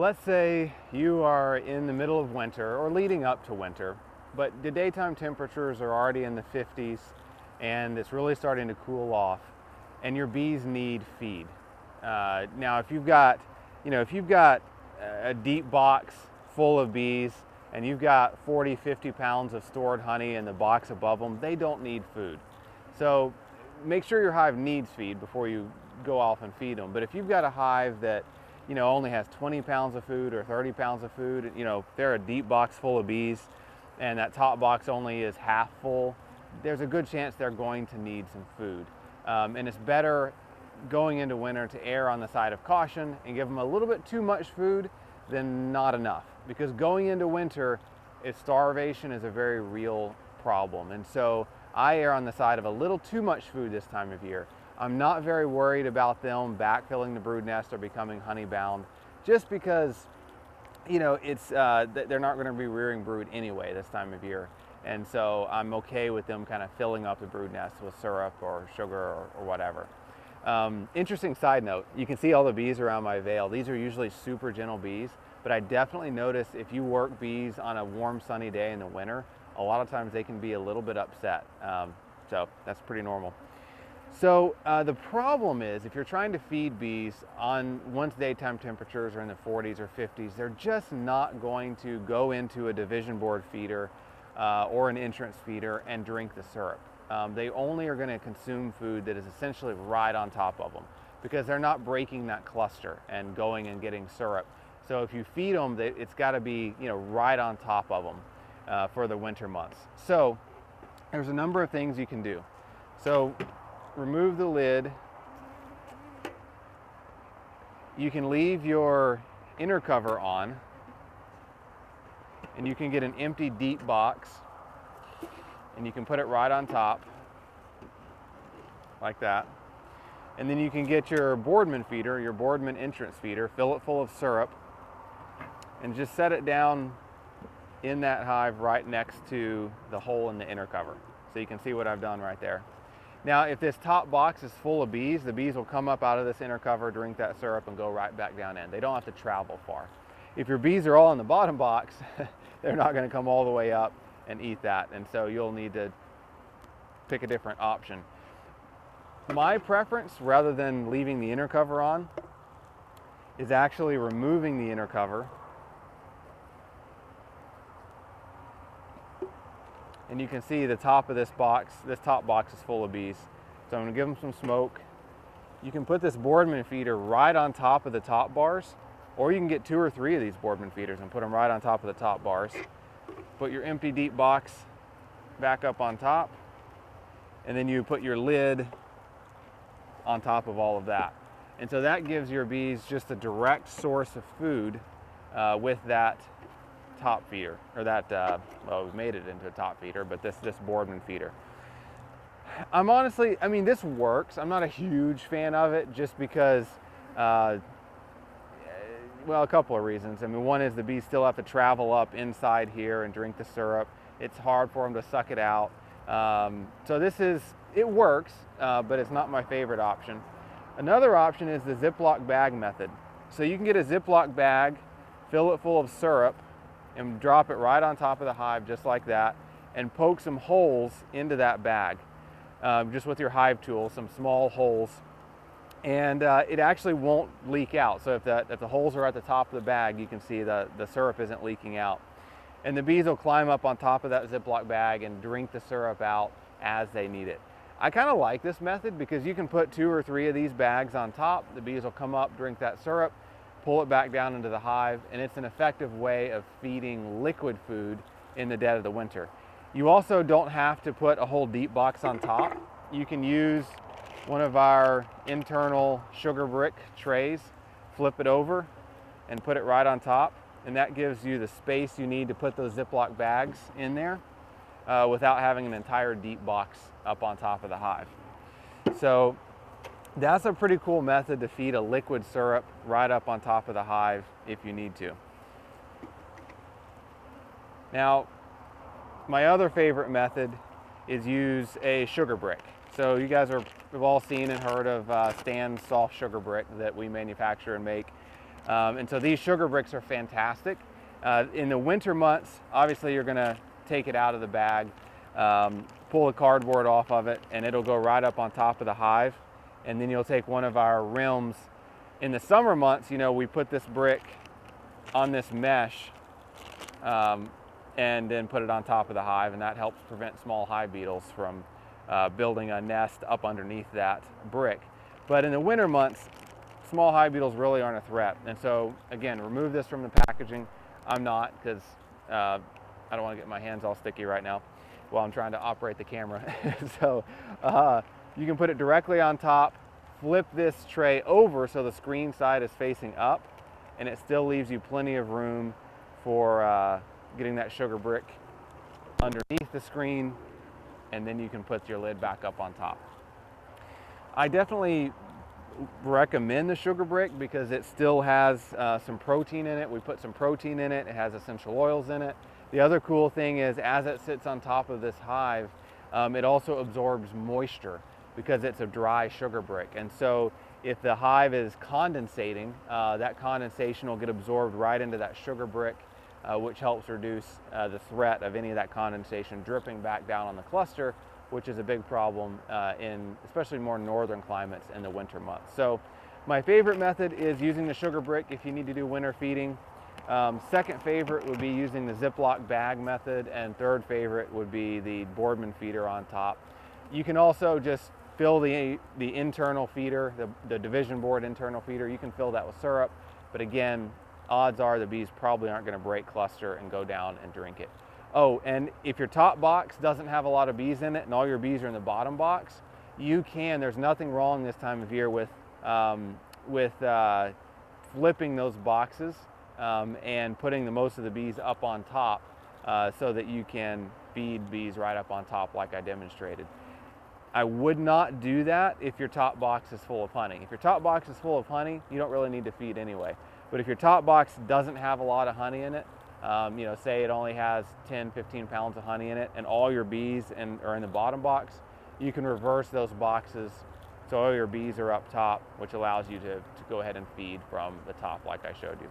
let's say you are in the middle of winter or leading up to winter, but the daytime temperatures are already in the 50s and it's really starting to cool off and your bees need feed. Now if you've got a deep box full of bees and you've got 40-50 pounds of stored honey in the box above them, they don't need food. So make sure your hive needs feed before you go off and feed them. But if you've got a hive that only has 20 pounds of food or 30 pounds of food, if they're a deep box full of bees and that top box only is half full, there's a good chance they're going to need some food. And it's better going into winter to err on the side of caution and give them a little bit too much food than not enough. Because going into winter, starvation is a very real problem. And so I err on the side of a little too much food this time of year. I'm not very worried about them backfilling the brood nest or becoming honey bound, just because they're not going to be rearing brood anyway this time of year. And so I'm okay with them kind of filling up the brood nest with syrup or sugar or whatever. Interesting side note, you can see all the bees around my veil. These are usually super gentle bees, but I definitely notice if you work bees on a warm sunny day in the winter, a lot of times they can be a little bit upset. So that's pretty normal. So the problem is if you're trying to feed bees once daytime temperatures are in the 40s or 50s, they're just not going to go into a division board feeder or an entrance feeder and drink the syrup. They only are going to consume food that is essentially right on top of them because they're not breaking that cluster and going and getting syrup. So if you feed them, it's got to be right on top of them for the winter months. So there's a number of things you can do. So remove the lid. You can leave your inner cover on, and you can get an empty deep box and you can put it right on top like that. And then you can get your Boardman feeder, your Boardman entrance feeder, fill it full of syrup and just set it down in that hive right next to the hole in the inner cover. So you can see what I've done right there. Now, if this top box is full of bees, the bees will come up out of this inner cover, drink that syrup, and go right back down in. They don't have to travel far. If your bees are all in the bottom box, they're not going to come all the way up and eat that. And so you'll need to pick a different option. My preference, rather than leaving the inner cover on, is actually removing the inner cover. And you can see the top of this top box is full of bees. So I'm going to give them some smoke. You can put this Boardman feeder right on top of the top bars, or you can get 2 or 3 of these Boardman feeders and put them right on top of the top bars. Put your empty deep box back up on top, and then you put your lid on top of all of that. And so that gives your bees just a direct source of food with that top feeder, or that, well, we've made it into a top feeder, but this Boardman feeder. This works. I'm not a huge fan of it just because, well, a couple of reasons. One is the bees still have to travel up inside here and drink the syrup. It's hard for them to suck it out. So it works, but it's not my favorite option. Another option is the Ziploc bag method. So you can get a Ziploc bag, fill it full of syrup, and drop it right on top of the hive just like that, and poke some holes into that bag, just with your hive tool, some small holes. And it actually won't leak out. So if the holes are at the top of the bag, you can see the syrup isn't leaking out. And the bees will climb up on top of that Ziploc bag and drink the syrup out as they need it. I kind of like this method because you can put 2 or 3 of these bags on top. The bees will come up, drink that syrup, pull it back down into the hive, and it's an effective way of feeding liquid food in the dead of the winter. You also don't have to put a whole deep box on top. You can use one of our internal sugar brick trays, flip it over and put it right on top, and that gives you the space you need to put those Ziploc bags in there without having an entire deep box up on top of the hive. So that's a pretty cool method to feed a liquid syrup right up on top of the hive if you need to. Now, my other favorite method is use a sugar brick. So you guys have all seen and heard of Stan's soft sugar brick that we manufacture and make. And so these sugar bricks are fantastic. In the winter months, obviously you're gonna take it out of the bag, pull the cardboard off of it, and it'll go right up on top of the hive. And then you'll take one of our rims. In the summer months, you know, we put this brick on this mesh and then put it on top of the hive, and that helps prevent small hive beetles from building a nest up underneath that brick. But in the winter months, small hive beetles really aren't a threat. And so again, remove this from the packaging. I'm not, because I don't want to get my hands all sticky right now while I'm trying to operate the camera. So you can put it directly on top, flip this tray over so the screen side is facing up, and it still leaves you plenty of room for getting that sugar brick underneath the screen, and then you can put your lid back up on top. I definitely recommend the sugar brick because it still has some protein in it. We put some protein in it. It has essential oils in it. The other cool thing is, as it sits on top of this hive, it also absorbs moisture because it's a dry sugar brick. And so if the hive is condensating, that condensation will get absorbed right into that sugar brick, which helps reduce the threat of any of that condensation dripping back down on the cluster, which is a big problem in especially more northern climates in the winter months. So my favorite method is using the sugar brick if you need to do winter feeding. Second favorite would be using the Ziploc bag method, and third favorite would be the Boardman feeder on top. You can also just fill the internal feeder, the division board internal feeder. You can fill that with syrup, but again, odds are the bees probably aren't going to break cluster and go down and drink it. Oh, and if your top box doesn't have a lot of bees in it and all your bees are in the bottom box, there's nothing wrong this time of year with flipping those boxes and putting most of the bees up on top so that you can feed bees right up on top like I demonstrated. I would not do that if your top box is full of honey. If your top box is full of honey, you don't really need to feed anyway. But if your top box doesn't have a lot of honey in it, you know, say it only has 10, 15 pounds of honey in it, and all your bees are in the bottom box, you can reverse those boxes so all your bees are up top, which allows you to go ahead and feed from the top like I showed you.